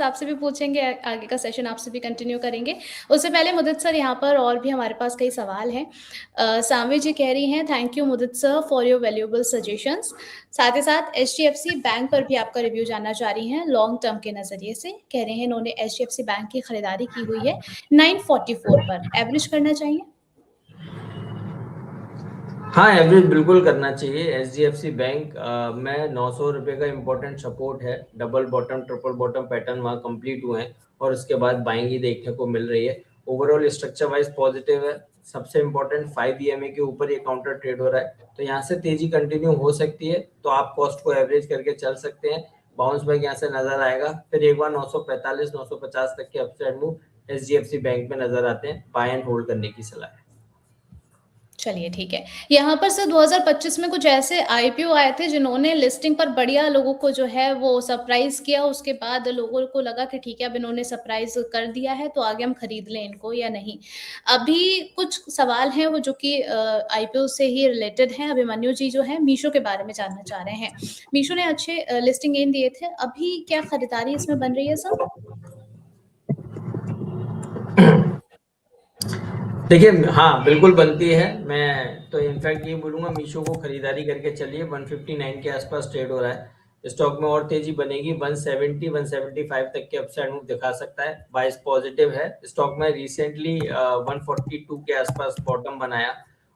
आपसे भी पूछेंगे, आगे का सेशन आपसे भी कंटिन्यू करेंगे। उससे पहले मुदित सर यहाँ पर और भी हमारे पास कई सवाल हैं। सामवी जी कह रही हैं, thank you Mudit sir for your valuable suggestions. साथ ही साथ एचडीएफसी बैंक पर भी आपका रिव्यू जानना चाह रही हैं लॉन्ग टर्म के नजरिए से। कह रहे हैं इन्होंने एचडीएफसी बैंक की खरीदारी की हुई है 944 पर, एवरेज करना चाहिए? हाँ, एवरेज बिल्कुल करना चाहिए। एचडीएफसी बैंक में 900 रुपये का इम्पोर्टेंट सपोर्ट है। Double bottom triple bottom pattern वहाँ कंप्लीट हुए हैं और उसके बाद बाइंग ही देखने को मिल रही है। ओवरऑल स्ट्रक्चर वाइज पॉजिटिव है। सबसे इम्पोर्टेंट 5 ईएमए के ऊपर ये काउंटर ट्रेड हो रहा है, तो यहाँ से तेजी कंटिन्यू हो सकती है। तो आप कॉस्ट को एवरेज करके चल सकते हैं। बाउंस बैक यहाँ से नजर आएगा, फिर एक बार 945 950 तक के अपसाइड मूव एचडीएफसी बैंक में नजर आते हैं। बाय एंड होल्ड करने की सलाह है। चलिए ठीक है। यहाँ पर सर 2025 में कुछ ऐसे आईपीओ आए थे जिन्होंने लिस्टिंग पर बढ़िया लोगों को जो है वो सरप्राइज किया, उसके बाद लोगों को लगा कि ठीक है अब इन्होंने सरप्राइज कर दिया है तो आगे हम खरीद लें इनको या नहीं। अभी कुछ सवाल हैं वो जो कि आईपीओ से ही रिलेटेड हैं। अभिमन्यु जी जो है मीशो के बारे में जानना चाह रहे हैं। मीशो ने अच्छे लिस्टिंग गेन दिए थे, अभी क्या खरीदारी इसमें बन रही है सर? देखिए, हाँ बिल्कुल बनती है। मैं तो इनफैक्ट ये बोलूंगा मीशो को खरीदारी करके चलिए। 159 के आसपास ट्रेड हो रहा है। स्टॉक में और तेजी बनेगी। 170 175 तक के अपसाइड मूव दिखा सकता है। बाइस पॉजिटिव है। स्टॉक में रिसेंटली 142 के आसपास बॉटम बनाया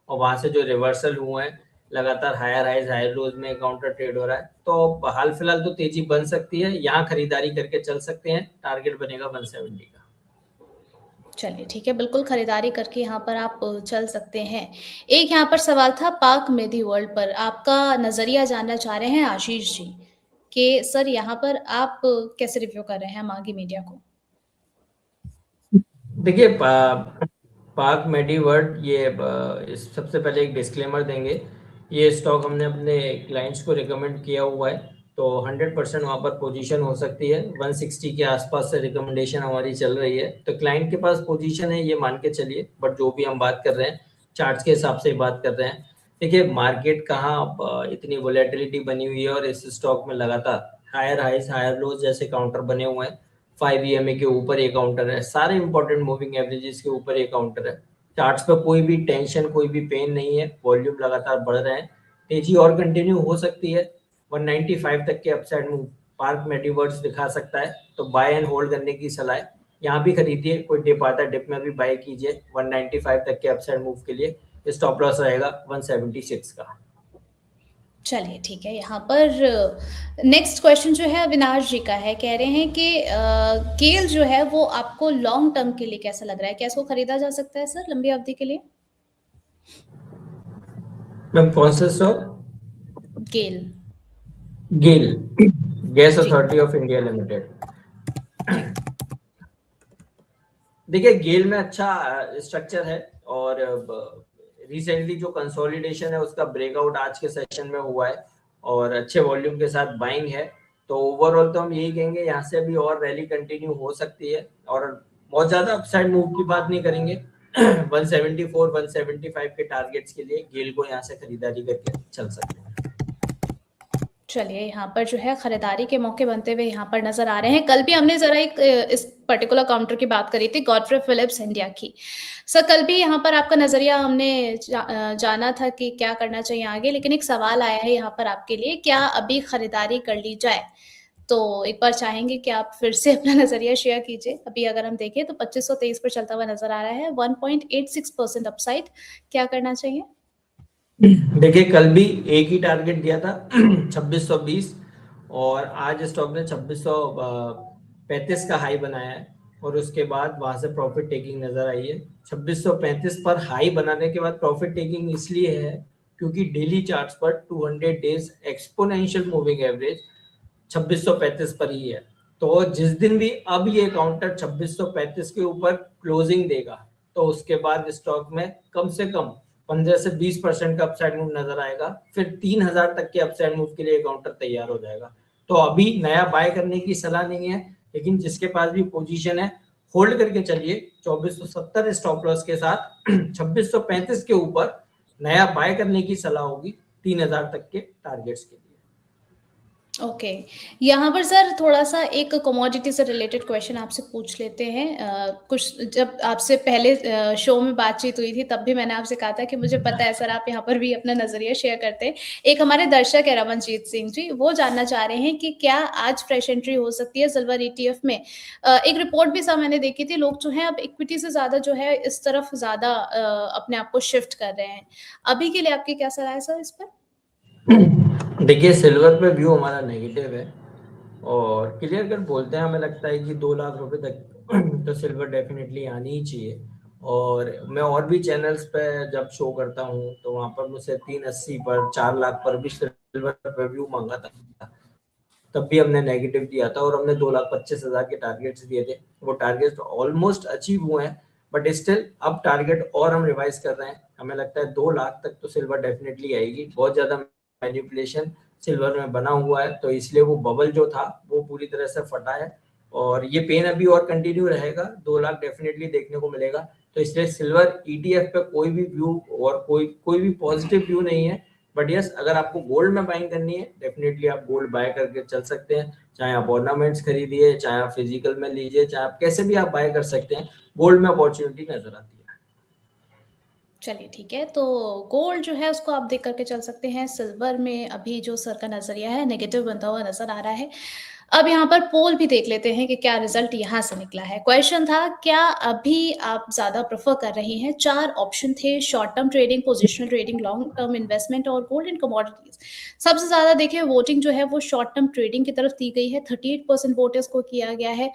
और वहां से जो रिवर्सल हुए हैं, लगातार हायर हाइज हायर लोज में काउंटर ट्रेड हो रहा है। तो हाल फिलहाल तो तेजी बन सकती है, यहाँ खरीदारी करके चल सकते हैं। टारगेट बनेगा 170 का। चलिए ठीक है, बिल्कुल खरीदारी करके यहाँ पर आप चल सकते हैं। एक यहाँ पर सवाल था पाक मेडी वर्ल्ड पर, आपका नज़रिया जानना चाह रहे हैं आशीष जी कि सर यहाँ पर आप कैसे रिव्यू कर रहे हैं मागी मीडिया को? देखिए, पाक मेडीवर्ल्ड ये सबसे पहले एक डिस्क्लेमर देंगे। ये स्टॉक हमने अपने क्लाइंट्स को रिकमेंड किया हुआ है, तो 100% वहाँ पर पोजीशन हो सकती है। 160 के आसपास से रिकमेंडेशन हमारी चल रही है, तो क्लाइंट के पास पोजीशन है ये मान के चलिए। बट जो भी हम बात कर रहे हैं चार्ट्स के हिसाब से बात कर रहे हैं। देखिए, मार्केट कहाँ इतनी वोलेटिलिटी बनी हुई है और इस स्टॉक में लगातार हायर हाइज हायर लोज जैसे काउंटर बने हुए हैं। 5 ईएमए के ऊपर ये काउंटर है, सारे इंपॉर्टेंट मूविंग एवरेजेस के ऊपर ये काउंटर है। चार्ट्स पे कोई भी टेंशन कोई भी पेन नहीं है। वॉल्यूम लगातार बढ़ रहे हैं, तेजी और कंटिन्यू हो सकती है। 195 तक के अपसाइड मूव पार्क मेडीवर्ड्स दिखा सकता है, तो बाय एंड होल्ड करने की सलाह है। यहाँ भी खरीदिए, कोई डिप आता है डिप में भी बाय कीजिए। 195 तक के अपसाइड मूव के लिए स्टॉप लॉस रहेगा 176 का। चलिए ठीक है। यहाँ पर नेक्स्ट क्वेश्चन जो है अविनाश जी का है, कह रहे हैं कि केल जो है वो आपको लॉन्ग टर्म के लिए कैसा लग रहा है, क्या इसको खरीदा जा सकता है सर लंबी अवधि के लिए? मैम कौन सा स्टॉक? गेल। गेल, गैस जी। Authority of India limited. देखिए, गेल में अच्छा स्ट्रक्चर है और रिसेंटली जो कंसोलिडेशन है उसका ब्रेकआउट आज के सेशन में हुआ है और अच्छे वॉल्यूम के साथ बाइंग है। तो ओवरऑल तो हम यही कहेंगे यहाँ से अभी और रैली कंटिन्यू हो सकती है और बहुत ज्यादा अपसाइड मूव की बात नहीं करेंगे। 174 175 के टारगेट्स के लिए गेल को यहाँ से खरीदारी करके चल सकते हैं। चलिए यहाँ पर जो है खरीदारी के मौके बनते हुए यहाँ पर नजर आ रहे हैं। कल भी हमने जरा एक इस पर्टिकुलर काउंटर की बात करी थी, गॉडफ्रे फिलिप्स इंडिया की। सर कल भी यहाँ पर आपका नजरिया हमने जाना था कि क्या करना चाहिए आगे, लेकिन एक सवाल आया है यहाँ पर आपके लिए, क्या अभी खरीदारी कर ली जाए? तो एक बार चाहेंगे कि आप फिर से अपना नजरिया शेयर कीजिए। अभी अगर हम देखें तो 2523 पर चलता हुआ नजर आ रहा है, 1.86% अपसाइड, क्या करना चाहिए? देखिए, कल भी एक ही टारगेट दिया था 2620 और आज स्टॉक ने 2635 का हाई बनाया है और उसके बाद वहां से प्रॉफिट टेकिंग नजर आई है। 2635 पर हाई बनाने के बाद प्रॉफिट टेकिंग इसलिए है क्योंकि डेली चार्ट्स पर 200 डेज एक्सपोनेंशियल मूविंग एवरेज 2635 पर ही है। तो जिस दिन भी अब ये काउंटर 2635 के ऊपर क्लोजिंग देगा तो उसके बाद स्टॉक में कम से कम 15 से 20% का अपसाइड मूव नजर आएगा। फिर 3000 तक के अपसाइड मूव के लिए काउंटर तैयार हो जाएगा। तो अभी नया बाय करने की सलाह नहीं है, लेकिन जिसके पास भी पोजीशन है होल्ड करके चलिए। 2470 स्टॉप लॉस के साथ 2635 के ऊपर नया बाय करने की सलाह होगी 3000 तक के टारगेट्स के लिए। ओके। यहाँ पर सर थोड़ा-सा एक कमोडिटी से रिलेटेड क्वेश्चन आपसे पूछ लेते हैं। कुछ जब आपसे पहले शो में बातचीत हुई थी, तब भी मैंने आपसे कहा था कि मुझे पता है सर आप यहाँ पर भी अपना नज़रिया शेयर करते हैं। एक हमारे दर्शक है रमनजीत सिंह जी, वो जानना चाह रहे हैं कि क्या आज फ्रेश एंट्री हो सकती है सिल्वर ईटीएफ में? एक रिपोर्ट भी सर मैंने देखी थी, लोग जो हैं अब इक्विटी से ज़्यादा जो है इस तरफ ज़्यादा अपने आप को शिफ्ट कर रहे हैं। अभी के लिए आपकी क्या सलाह है सर इस पर? देखिए, सिल्वर पे व्यू हमारा नेगेटिव है और क्लियर कट बोलते हैं, हमें लगता है कि 2 लाख रुपए तक तो सिल्वर डेफिनेटली आनी ही चाहिए। और मैं और भी चैनल्स पे जब शो करता हूँ तो वहां पर मुझसे 380 पर 4 लाख पर भी सिल्वर पे व्यू मांगा था, तब भी हमने नेगेटिव दिया था और हमने 2,25,000 के टारगेट्स दिए थे। वो टारगेट ऑलमोस्ट अचीव हुए हैं, बट स्टिल अब टारगेट और हम रिवाइज कर रहे हैं। हमें लगता है 2 लाख तक तो सिल्वर डेफिनेटली आएगी। बहुत ज्यादा मैनिपुलेशन सिल्वर में बना हुआ है, तो इसलिए वो बबल जो था वो पूरी तरह से फटा है और ये पेन अभी और कंटिन्यू रहेगा। 2 लाख डेफिनेटली देखने को मिलेगा, तो इसलिए सिल्वर ईटीएफ पे कोई भी व्यू और कोई भी पॉजिटिव व्यू नहीं है। बट यस, अगर आपको गोल्ड में बाइंग करनी है, डेफिनेटली आप गोल्ड बाय करके चल सकते हैं। चाहे आप ऑर्नामेंट्स खरीदिए, चाहे आप फिजिकल में लीजिए, चाहे आप कैसे भी आप बाय कर सकते हैं। गोल्ड में अपॉर्चुनिटी नजर आती है। चलिए ठीक है, तो गोल्ड जो है उसको आप देख कर के चल सकते हैं। सिल्वर में अभी जो सर का नज़रिया है नेगेटिव बनता हुआ नज़र आ रहा है। अब यहाँ पर पोल भी देख लेते हैं कि क्या रिज़ल्ट यहाँ से निकला है। क्वेश्चन था क्या अभी आप ज़्यादा प्रेफ़र कर रही हैं? 4 ऑप्शन थे short term trading, positional trading, long term investment और गोल्ड एंड कमोडिटीज़। सबसे ज़्यादा देखिए वोटिंग जो है वो शॉर्ट टर्म ट्रेडिंग की तरफ दी गई है, 38% वोट इसको किया गया है।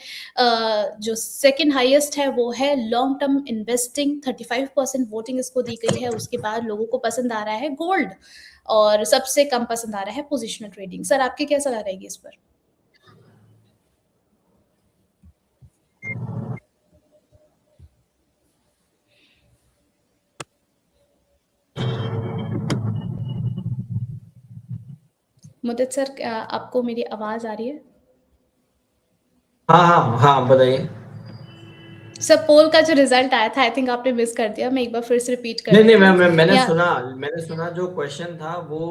जो सेकंड हाईएस्ट है वो है लॉन्ग टर्म इन्वेस्टिंग, 35% वोटिंग इसको दी गई है। उसके बाद लोगों को पसंद आ रहा है गोल्ड और सबसे कम पसंद आ रहा है पोज़िशनल ट्रेडिंग। सर आपकी क्या सलाह रहेगी इस पर? मुदत सर क्या आपको मेरी आवाज़ आ रही है? हाँ हाँ हाँ, बताइए। सर पोल का जो रिज़ल्ट आया था आई थिंक आपने मिस कर दिया। मैं एक बार फिर से रिपीट कर नहीं नहीं, देती हूँ। या मैंने सुना जो क्वेश्चन था वो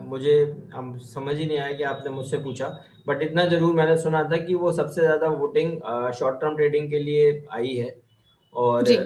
मुझे हम समझ ही नहीं आया कि आपने मुझसे पूछा। बट इतना जरूर मैंने सुना था कि वो सबसे ज्यादा वोटिंग शॉर्ट टर्म ट्रेडिंग के लिए आई है। और जी।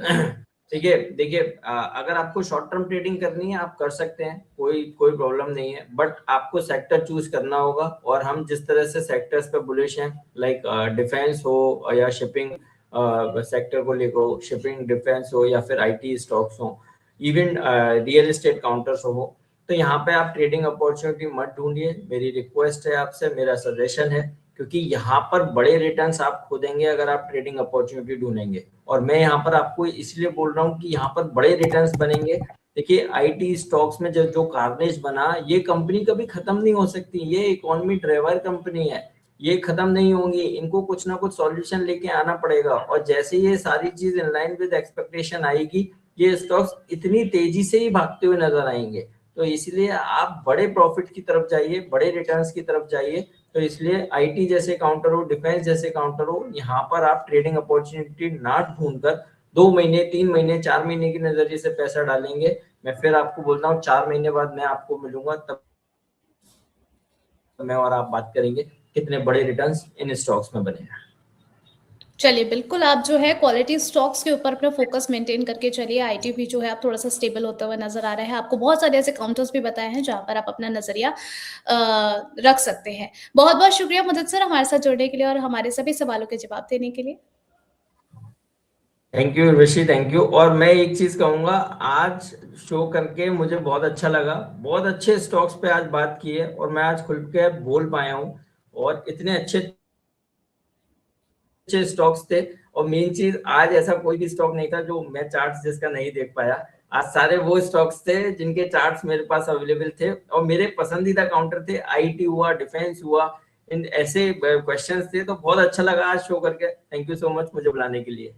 देखिए देखिए, अगर आपको शॉर्ट टर्म ट्रेडिंग करनी है आप कर सकते हैं, कोई कोई प्रॉब्लम नहीं है। बट आपको सेक्टर चूज करना होगा और हम जिस तरह से सेक्टर्स पे बुलिश हैं, लाइक डिफेंस हो या शिपिंग सेक्टर को लेकर, शिपिंग डिफेंस हो या फिर आईटी स्टॉक्स हो, इवन रियल एस्टेट काउंटर्स हो, तो यहाँ पे आप ट्रेडिंग अपॉर्चुनिटी मत ढूंढिए। मेरी रिक्वेस्ट है आपसे, मेरा सजेशन है, क्योंकि यहाँ पर बड़े रिटर्न्स आप खोदेंगे अगर आप ट्रेडिंग अपॉर्चुनिटी ढूंढेंगे। और मैं यहाँ पर आपको इसलिए बोल रहा हूँ कि यहाँ पर बड़े रिटर्न्स बनेंगे। देखिए, आईटी स्टॉक्स में जो जो कार्नेज बना, ये कंपनी कभी खत्म नहीं हो सकती। ये इकोनॉमी ड्राइवर कंपनी है, ये खत्म नहीं होंगी। इनको कुछ ना कुछ सॉल्यूशन लेके आना पड़ेगा और जैसे ये सारी चीज इन लाइन विद एक्सपेक्टेशन आएगी, ये स्टॉक्स इतनी तेजी से ही भागते हुए नजर आएंगे। तो इसलिए आप बड़े प्रॉफिट की तरफ जाइए, बड़े रिटर्न्स की तरफ जाइए। तो इसलिए आईटी जैसे काउंटर हो, डिफेंस जैसे काउंटर हो, यहाँ पर आप ट्रेडिंग अपॉर्चुनिटी ना ढूंढकर 2 महीने, 3 महीने, 4 महीने के नजरिए से पैसा डालेंगे। मैं फिर आपको बोलता हूँ 4 महीने बाद मैं आपको मिलूंगा, तब मैं और आप बात करेंगे कितने बड़े रिटर्न्स इन स्टॉक्स में बने हैं। चलिए बिल्कुल आप जो है क्वालिटी स्टॉक्स के ऊपर अपना फ़ोकस मेंटेन करके चलिए। आईटी भी जो है आप थोड़ा-सा स्टेबल होता हुआ नज़र आ रहा है। आपको बहुत सारे ऐसे काउंटर्स भी बताए हैं जहाँ पर आप अपना नज़रिया रख सकते हैं। बहुत-बहुत शुक्रिया मुदत सर हमारे साथ जुड़ने के लिए और हमारे सभी सवालों के जवाब देने के लिए। Thank you Rishi, thank you. और मैं एक चीज कहूंगा, आज शो करके मुझे बहुत अच्छा लगा। बहुत अच्छे स्टॉक्स पे आज बात की है और मैं आज खुल के बोल पाया हूँ। और इतने अच्छे अच्छे स्टॉक्स थे। और मेन चीज, आज ऐसा कोई भी स्टॉक नहीं था जो मैं चार्ट्स जिसका नहीं देख पाया। आज सारे वो स्टॉक्स थे जिनके चार्ट्स मेरे पास अवेलेबल थे और मेरे पसंदीदा काउंटर थे। आईटी हुआ, डिफेंस हुआ, इन ऐसे क्वेश्चंस थे। तो बहुत अच्छा लगा आज शो करके। थैंक यू सो मच मुझे बुलाने के लिए।